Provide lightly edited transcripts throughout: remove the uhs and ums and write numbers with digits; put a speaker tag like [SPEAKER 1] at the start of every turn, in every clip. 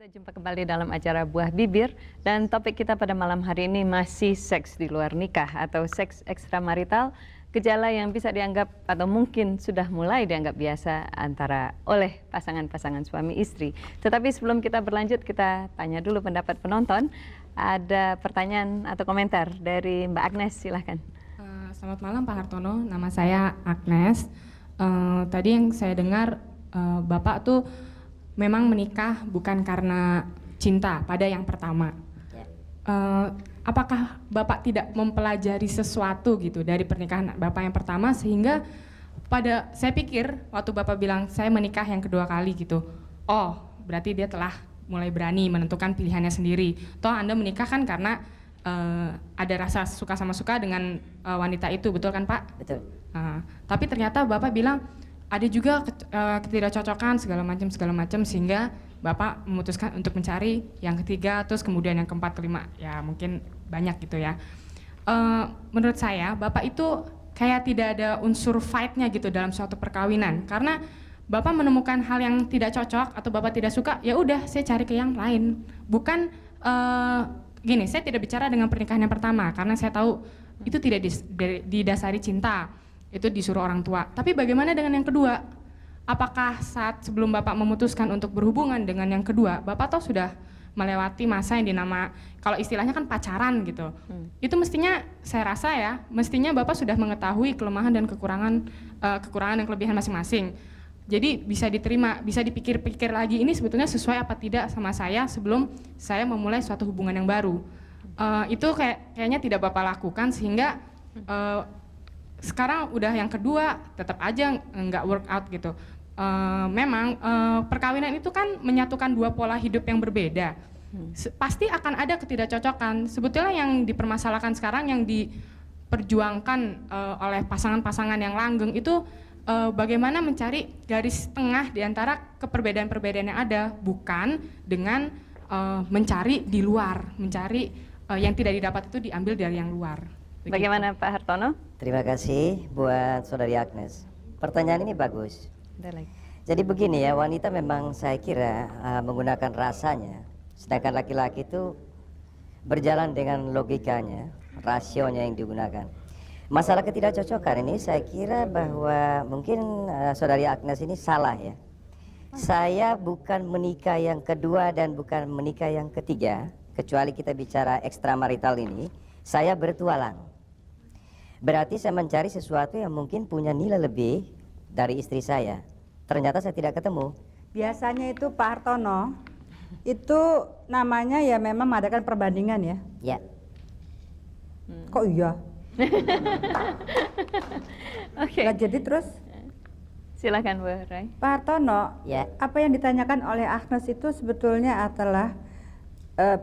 [SPEAKER 1] Kita jumpa kembali dalam acara Buah Bibir dan topik kita pada malam hari ini masih seks di luar nikah atau seks ekstramarital, gejala yang bisa dianggap atau mungkin sudah mulai dianggap biasa oleh pasangan-pasangan suami istri. Tetapi sebelum kita berlanjut, kita tanya dulu pendapat penonton. Ada pertanyaan atau komentar dari Mbak Agnes, silahkan.
[SPEAKER 2] Selamat malam Pak Hartono, nama saya Agnes. Tadi yang saya dengar Bapak tuh memang menikah bukan karena cinta pada yang pertama. Apakah Bapak tidak mempelajari sesuatu gitu dari pernikahan Bapak yang pertama sehingga saya pikir waktu Bapak bilang saya menikah yang kedua kali gitu, oh berarti dia telah mulai berani menentukan pilihannya sendiri. Toh Anda menikah kan karena ada rasa suka sama suka dengan wanita itu, betul kan Pak?
[SPEAKER 3] Betul.
[SPEAKER 2] Tapi ternyata Bapak bilang ada juga ketidakcocokan segala macam sehingga Bapak memutuskan untuk mencari yang ketiga, terus kemudian yang keempat, kelima, ya mungkin banyak gitu ya. Menurut saya Bapak itu kayak tidak ada unsur fight-nya gitu dalam suatu perkawinan, karena Bapak menemukan hal yang tidak cocok atau Bapak tidak suka, ya udah saya cari ke yang lain. Bukan gini, saya tidak bicara dengan pernikahan yang pertama karena saya tahu itu tidak didasari cinta. Itu disuruh orang tua. Tapi bagaimana dengan yang kedua? Apakah saat sebelum Bapak memutuskan untuk berhubungan dengan yang kedua, Bapak tahu sudah melewati masa yang kalau istilahnya kan pacaran gitu. Itu mestinya saya rasa ya, mestinya Bapak sudah mengetahui kelemahan dan kekurangan dan kelebihan masing-masing. Jadi bisa diterima, bisa dipikir-pikir lagi ini sebetulnya sesuai apa tidak sama saya sebelum saya memulai suatu hubungan yang baru. Itu kayaknya tidak Bapak lakukan sehingga sekarang udah yang kedua tetap aja nggak work out gitu. Memang perkawinan itu kan menyatukan dua pola hidup yang berbeda. Pasti akan ada ketidakcocokan. Sebetulnya yang dipermasalahkan sekarang, yang diperjuangkan oleh pasangan-pasangan yang langgeng itu bagaimana mencari garis tengah di antara keperbedaan-perbedaan yang ada, bukan dengan mencari di luar, mencari yang tidak didapat itu diambil dari yang luar. Begitu.
[SPEAKER 1] Bagaimana Pak Hartono?
[SPEAKER 3] Terima kasih buat Saudari Agnes. Pertanyaan ini bagus. Jadi begini ya, wanita memang saya kira menggunakan rasanya, sedangkan laki-laki itu berjalan dengan logikanya, rasionya yang digunakan. Masalah ketidakcocokan ini saya kira bahwa mungkin Saudari Agnes ini salah ya. Saya bukan menikah yang kedua dan bukan menikah yang ketiga, kecuali kita bicara ekstramarital ini, saya bertualang. Berarti saya mencari sesuatu yang mungkin punya nilai lebih dari istri saya. Ternyata saya tidak ketemu.
[SPEAKER 4] Biasanya itu Pak Hartono, itu namanya ya memang mengadakan perbandingan ya?
[SPEAKER 3] Ya.
[SPEAKER 4] Kok iya?
[SPEAKER 1] Oke.
[SPEAKER 4] Nah, jadi terus?
[SPEAKER 1] Silakan Bu Rai.
[SPEAKER 4] Pak Hartono,
[SPEAKER 3] Ya.
[SPEAKER 4] apa yang ditanyakan oleh Agnes itu sebetulnya adalah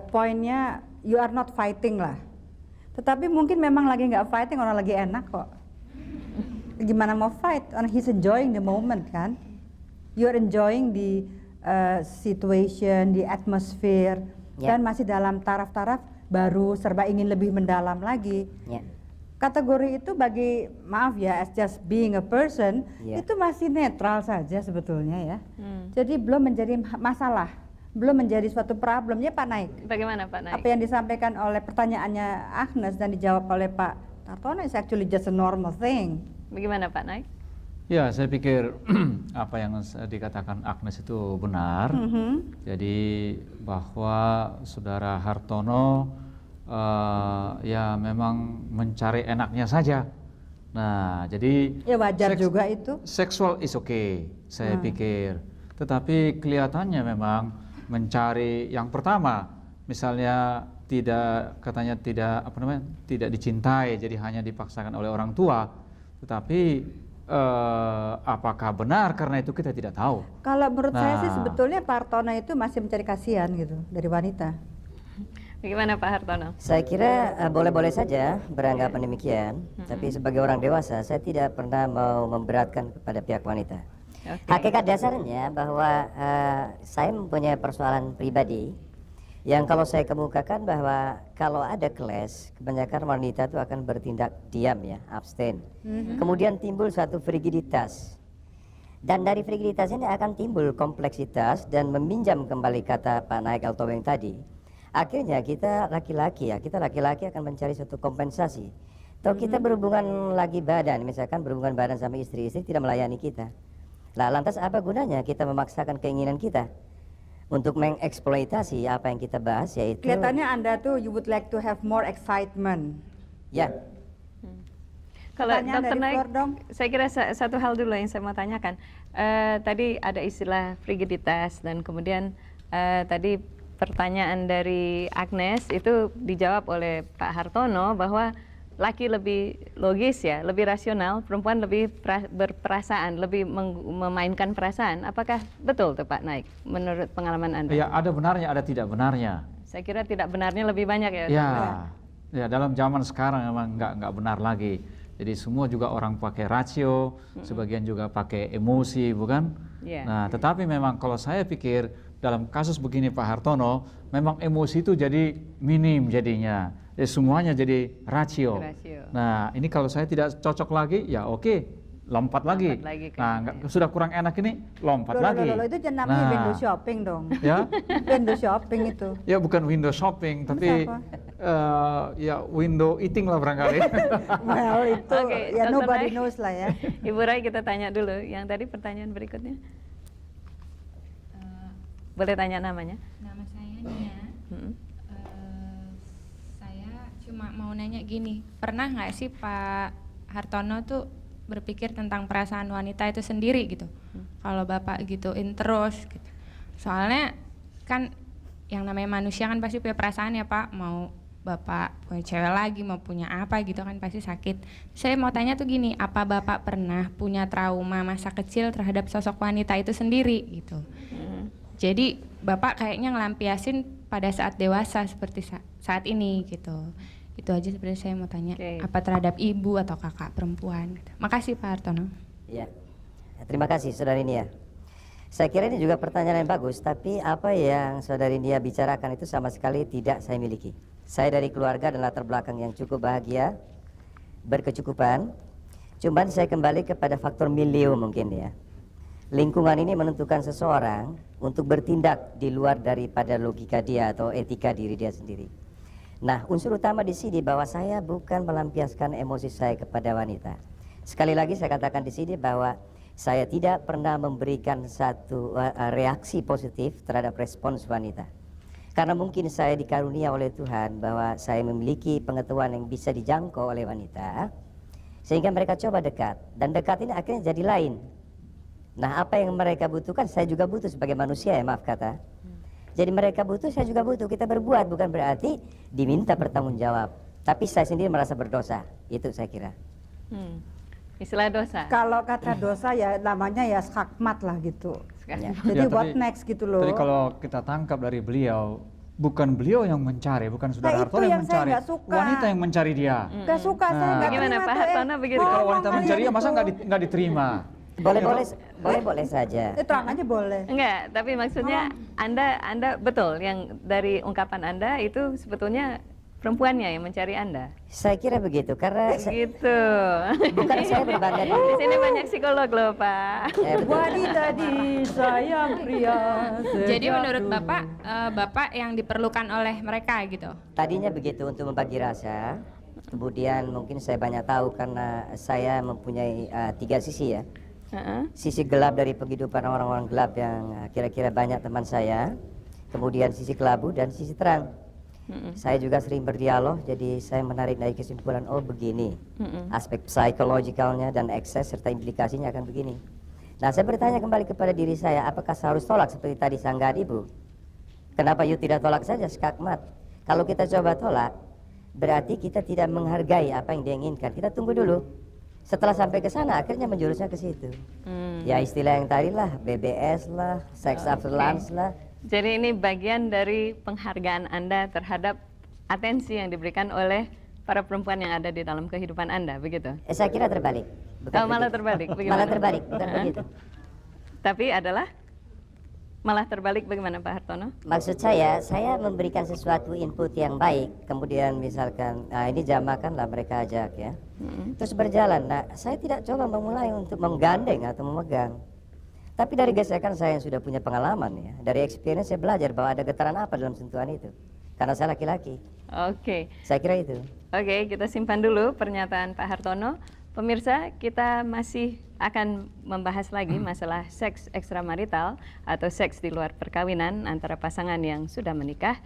[SPEAKER 4] poinnya you are not fighting lah. Tetapi mungkin memang lagi nggak fighting, orang lagi enak kok. Gimana mau fight? Orang he's enjoying the moment kan. You're enjoying the situation, the atmosphere, dan masih dalam taraf-taraf baru serba ingin lebih mendalam lagi. Kategori itu bagi, maaf ya, as just being a person, itu masih netral saja sebetulnya ya. Jadi belum menjadi masalah, belum menjadi suatu problem ya Pak Naik.
[SPEAKER 1] Bagaimana Pak Naik?
[SPEAKER 4] Apa yang disampaikan oleh pertanyaannya Agnes dan dijawab oleh Pak Hartono is actually just a normal thing.
[SPEAKER 1] Bagaimana Pak Naik?
[SPEAKER 5] Ya, saya pikir apa yang dikatakan Agnes itu benar. Jadi bahwa Saudara Hartono ya memang mencari enaknya saja. Nah, jadi
[SPEAKER 4] ya wajar juga itu.
[SPEAKER 5] Seksual is okay, saya pikir. Tetapi kelihatannya memang mencari yang pertama, misalnya tidak dicintai, jadi hanya dipaksakan oleh orang tua. Tetapi apakah benar karena itu kita tidak tahu.
[SPEAKER 4] Kalau menurut saya sih sebetulnya Pak Hartono itu masih mencari kasihan gitu dari wanita.
[SPEAKER 1] Bagaimana Pak Hartono?
[SPEAKER 3] Saya kira boleh-boleh saja beranggapan demikian, tapi sebagai orang dewasa saya tidak pernah mau memberatkan kepada pihak wanita. Hakikat dasarnya bahwa saya mempunyai persoalan pribadi yang kalau saya kemukakan bahwa kalau ada clash, kebanyakan wanita itu akan bertindak diam ya, abstain. Kemudian timbul suatu frigiditas. Dan dari frigiditas ini akan timbul kompleksitas dan meminjam kembali kata Pak Naik Altobeng tadi. Akhirnya kita laki-laki akan mencari suatu kompensasi. Atau kita berhubungan lagi badan, misalkan berhubungan badan sama istri tidak melayani kita. Nah, lantas apa gunanya kita memaksakan keinginan kita untuk mengeksploitasi apa yang kita bahas, yaitu
[SPEAKER 4] Kelihatannya Anda tuh you would like to have more excitement.
[SPEAKER 3] ya.
[SPEAKER 1] Kalau
[SPEAKER 4] Pertanyaan
[SPEAKER 1] Dokter
[SPEAKER 4] dari
[SPEAKER 1] Naik,
[SPEAKER 4] Flor dong.
[SPEAKER 1] saya kira satu hal dulu yang saya mau tanyakan. Tadi ada istilah frigiditas dan kemudian tadi pertanyaan dari Agnes itu dijawab oleh Pak Hartono bahwa laki lebih logis ya, lebih rasional, perempuan lebih berperasaan, lebih memainkan perasaan. Apakah betul tuh Pak Naik menurut pengalaman Anda?
[SPEAKER 5] Ya, ada benarnya, ada tidak benarnya.
[SPEAKER 1] Saya kira tidak benarnya lebih banyak ya.
[SPEAKER 5] Ya, dalam zaman sekarang memang nggak benar lagi. Jadi semua juga orang pakai rasio, sebagian juga pakai emosi, bukan?
[SPEAKER 1] Yeah.
[SPEAKER 5] Nah, tetapi memang kalau saya pikir dalam kasus begini Pak Hartono, memang emosi itu jadi minim jadinya. Jadi semuanya jadi rasio. Nah, ini kalau saya tidak cocok lagi, ya oke, lompat lagi. Nah, sudah kurang enak ini, lompat lagi.
[SPEAKER 4] Loh, itu jangan namanya window shopping dong.
[SPEAKER 5] Ya?
[SPEAKER 4] Window shopping itu.
[SPEAKER 5] Ya bukan window shopping, tapi ya window eating lah barangkali.
[SPEAKER 4] Well, itu
[SPEAKER 1] Oke,
[SPEAKER 4] ya
[SPEAKER 1] Dr.
[SPEAKER 4] nobody
[SPEAKER 1] Naik.
[SPEAKER 4] knows lah ya.
[SPEAKER 1] Ibu Rai kita tanya dulu. Yang tadi pertanyaan berikutnya. Boleh tanya namanya?
[SPEAKER 6] Nama saya Nia. Saya cuma mau nanya gini, pernah nggak sih Pak Hartono tuh berpikir tentang perasaan wanita itu sendiri gitu? Kalau Bapak gituin terus gitu. Soalnya kan yang namanya manusia kan pasti punya perasaan ya Pak, mau Bapak punya cewek lagi, mau punya apa gitu kan pasti sakit. Saya mau tanya tuh gini, apa Bapak pernah punya trauma masa kecil terhadap sosok wanita itu sendiri gitu? Jadi Bapak kayaknya ngelampiasin pada saat dewasa seperti saat ini gitu. Itu aja sebenarnya saya mau tanya, apa terhadap ibu atau kakak perempuan gitu. Makasih Pak Hartono.
[SPEAKER 3] Ya, terima kasih Saudari Nia. Saya kira ini juga pertanyaan yang bagus, tapi apa yang Saudari Nia bicarakan itu sama sekali tidak saya miliki. Saya dari keluarga dan latar belakang yang cukup bahagia, berkecukupan. Cuman saya kembali kepada faktor milieu mungkin ya. Lingkungan ini menentukan seseorang untuk bertindak di luar daripada logika dia atau etika diri dia sendiri. Nah, unsur utama di sini bahwa saya bukan melampiaskan emosi saya kepada wanita. Sekali lagi saya katakan di sini bahwa saya tidak pernah memberikan satu reaksi positif terhadap respons wanita. Karena mungkin saya dikarunia oleh Tuhan bahwa saya memiliki pengetahuan yang bisa dijangkau oleh wanita, sehingga mereka coba dekat, dan dekat ini akhirnya jadi lain. Nah, apa yang mereka butuhkan saya juga butuh sebagai manusia ya, maaf kata. Jadi mereka butuh, saya juga butuh. Kita berbuat bukan berarti diminta bertanggung jawab, tapi saya sendiri merasa berdosa. Itu saya kira.
[SPEAKER 1] Istilah dosa.
[SPEAKER 4] Kalau kata dosa ya namanya ya skakmat lah gitu.
[SPEAKER 3] Ya.
[SPEAKER 4] Jadi
[SPEAKER 5] Ya,
[SPEAKER 4] what
[SPEAKER 5] tapi-
[SPEAKER 4] next gitu loh.
[SPEAKER 5] Jadi kalau kita tangkap dari beliau, bukan beliau yang mencari, bukan Saudara
[SPEAKER 4] Nah, itu
[SPEAKER 5] Hartono yang
[SPEAKER 4] yang saya
[SPEAKER 5] mencari,
[SPEAKER 4] nggak suka.
[SPEAKER 5] wanita yang mencari dia.
[SPEAKER 4] Gak suka saya nggak
[SPEAKER 1] Gimana
[SPEAKER 4] terima
[SPEAKER 1] Pak
[SPEAKER 4] tuh,
[SPEAKER 1] Hartono begitu?
[SPEAKER 5] Jadi kalau
[SPEAKER 4] ngomong
[SPEAKER 5] wanita
[SPEAKER 4] kalian
[SPEAKER 5] mencari dia masa
[SPEAKER 4] itu.
[SPEAKER 5] nggak diterima?
[SPEAKER 3] Boleh saja.
[SPEAKER 4] Terang aja boleh.
[SPEAKER 1] Enggak, tapi maksudnya Anda betul yang dari ungkapan Anda itu sebetulnya perempuannya yang mencari Anda.
[SPEAKER 3] Saya kira begitu karena
[SPEAKER 1] Gitu.
[SPEAKER 3] bukan saya berbangga
[SPEAKER 1] Di
[SPEAKER 3] diri.
[SPEAKER 1] sini banyak psikolog loh, Pak.
[SPEAKER 3] Betul.
[SPEAKER 4] Wanita disayang pria.
[SPEAKER 6] Jadi
[SPEAKER 4] sejak
[SPEAKER 6] menurut
[SPEAKER 4] dulu.
[SPEAKER 6] Bapak, Bapak yang diperlukan oleh mereka gitu?
[SPEAKER 3] Tadinya begitu untuk membagi rasa. Kemudian mungkin saya banyak tahu karena saya mempunyai 3 sisi ya. Sisi gelap dari penghidupan orang-orang gelap yang kira-kira banyak teman saya. Kemudian sisi kelabu dan sisi terang. Saya juga sering berdialog, jadi saya menarik dari kesimpulan, oh begini. Aspek psikologikalnya dan ekses serta implikasinya akan begini. Nah, saya bertanya kembali kepada diri saya, apakah saya harus tolak seperti tadi sanggahan ibu? Kenapa you tidak tolak saja skakmat? Kalau kita coba tolak, berarti kita tidak menghargai apa yang dia inginkan. Kita tunggu dulu. Setelah sampai ke sana, akhirnya menjurusnya ke situ. Ya istilah yang tadi lah, BBS lah, sex after lunch lah.
[SPEAKER 1] Jadi ini bagian dari penghargaan Anda terhadap atensi yang diberikan oleh para perempuan yang ada di dalam kehidupan Anda, begitu?
[SPEAKER 3] Saya kira terbalik.
[SPEAKER 1] Oh, malah terbalik, bagaimana?
[SPEAKER 3] Malah terbalik, bukan begitu.
[SPEAKER 1] Tapi adalah malah terbalik bagaimana Pak Hartono?
[SPEAKER 3] Maksud saya memberikan sesuatu input yang baik, kemudian misalkan, nah ini jamakan lah mereka ajak ya, terus berjalan. Nah, saya tidak coba memulai untuk menggandeng atau memegang. Tapi dari gesekan saya yang sudah punya pengalaman ya, dari experience saya belajar bahwa ada getaran apa dalam sentuhan itu. Karena saya laki-laki.
[SPEAKER 1] Oke.
[SPEAKER 3] Saya kira itu.
[SPEAKER 1] Oke, kita simpan dulu pernyataan Pak Hartono. Pemirsa, kita masih akan membahas lagi masalah seks ekstramarital atau seks di luar perkawinan antara pasangan yang sudah menikah.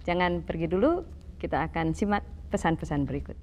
[SPEAKER 1] Jangan pergi dulu, kita akan simak pesan-pesan berikut.